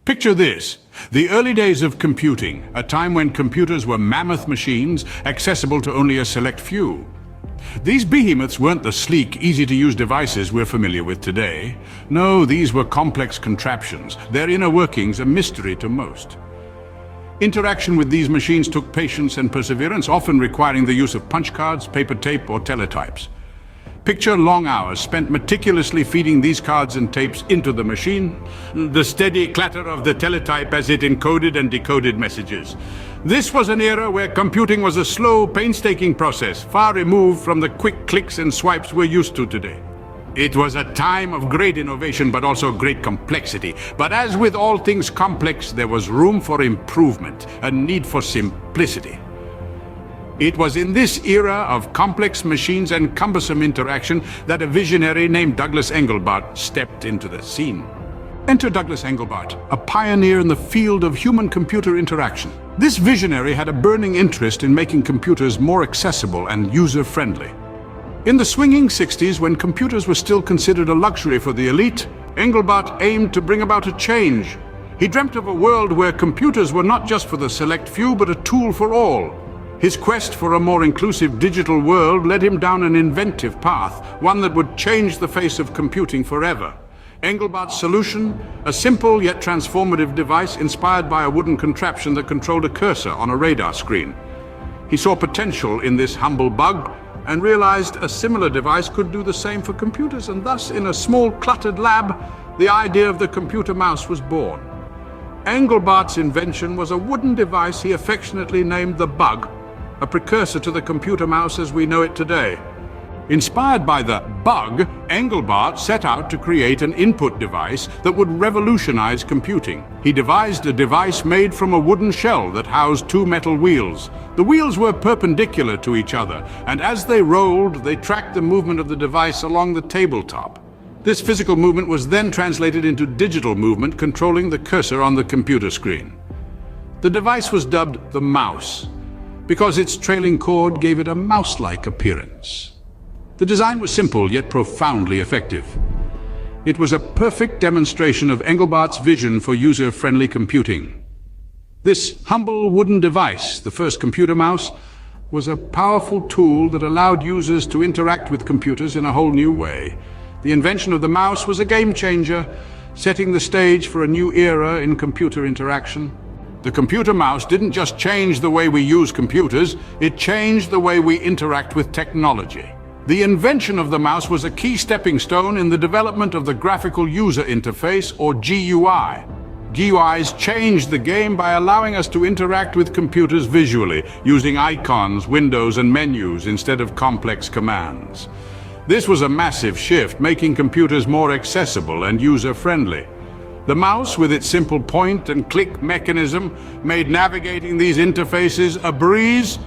Picture this, the early days of computing, a time when computers were mammoth machines accessible to only a select few. These behemoths weren't the sleek, easy-to-use devices we're familiar with today. No, these were complex contraptions, their inner workings a mystery to most. Interaction with these machines took patience and perseverance, often requiring the use of punch cards, paper tape, or teletypes. Picture long hours spent meticulously feeding these cards and tapes into the machine, the steady clatter of the teletype as it encoded and decoded messages. This was an era where computing was a slow, painstaking process, far removed from the quick clicks and swipes we're used to today. It was a time of great innovation, but also great complexity. But as with all things complex, there was room for improvement, a need for simplicity. It was in this era of complex machines and cumbersome interaction that a visionary named Douglas Engelbart stepped into the scene. Enter Douglas Engelbart, a pioneer in the field of human-computer interaction. This visionary had a burning interest in making computers more accessible and user-friendly. In the swinging 60s, when computers were still considered a luxury for the elite, Engelbart aimed to bring about a change. He dreamt of a world where computers were not just for the select few, but a tool for all. His quest for a more inclusive digital world led him down an inventive path, one that would change the face of computing forever. Engelbart's solution, a simple yet transformative device inspired by a wooden contraption that controlled a cursor on a radar screen. He saw potential in this humble bug and realized a similar device could do the same for computers, and thus, in a small cluttered lab, the idea of the computer mouse was born. Engelbart's invention was a wooden device he affectionately named the Bug, a precursor to the computer mouse as we know it today. Inspired by the Bug, Engelbart set out to create an input device that would revolutionize computing. He devised a device made from a wooden shell that housed two metal wheels. The wheels were perpendicular to each other, and as they rolled, they tracked the movement of the device along the tabletop. This physical movement was then translated into digital movement, controlling the cursor on the computer screen. The device was dubbed the mouse, because its trailing cord gave it a mouse-like appearance. The design was simple, yet profoundly effective. It was a perfect demonstration of Engelbart's vision for user-friendly computing. This humble wooden device, the first computer mouse, was a powerful tool that allowed users to interact with computers in a whole new way. The invention of the mouse was a game-changer, setting the stage for a new era in computer interaction. The computer mouse didn't just change the way we use computers, it changed the way we interact with technology. The invention of the mouse was a key stepping stone in the development of the graphical user interface, or GUI. GUIs changed the game by allowing us to interact with computers visually, using icons, windows, and menus instead of complex commands. This was a massive shift, making computers more accessible and user-friendly. The mouse, with its simple point and click mechanism, made navigating these interfaces a breeze.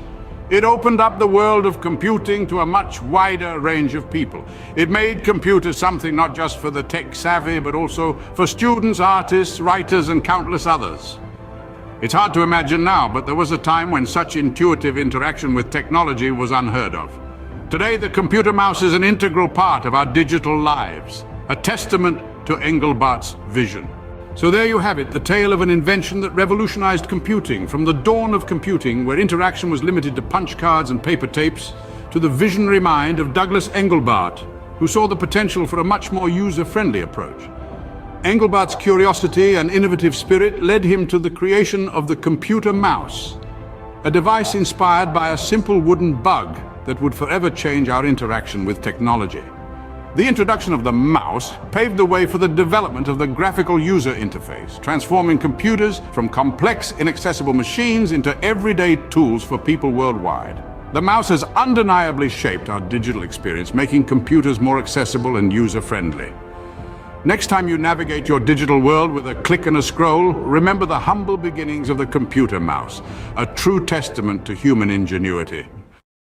It opened up the world of computing to a much wider range of people. It made computers something not just for the tech-savvy, but also for students, artists, writers, and countless others. It's hard to imagine now, but there was a time when such intuitive interaction with technology was unheard of. Today, the computer mouse is an integral part of our digital lives, a testament to Engelbart's vision. So there you have it, the tale of an invention that revolutionized computing, from the dawn of computing, where interaction was limited to punch cards and paper tapes, to the visionary mind of Douglas Engelbart, who saw the potential for a much more user-friendly approach. Engelbart's curiosity and innovative spirit led him to the creation of the computer mouse, a device inspired by a simple wooden bug that would forever change our interaction with technology. The introduction of the mouse paved the way for the development of the graphical user interface, transforming computers from complex, inaccessible machines into everyday tools for people worldwide. The mouse has undeniably shaped our digital experience, making computers more accessible and user-friendly. Next time you navigate your digital world with a click and a scroll, remember the humble beginnings of the computer mouse, a true testament to human ingenuity.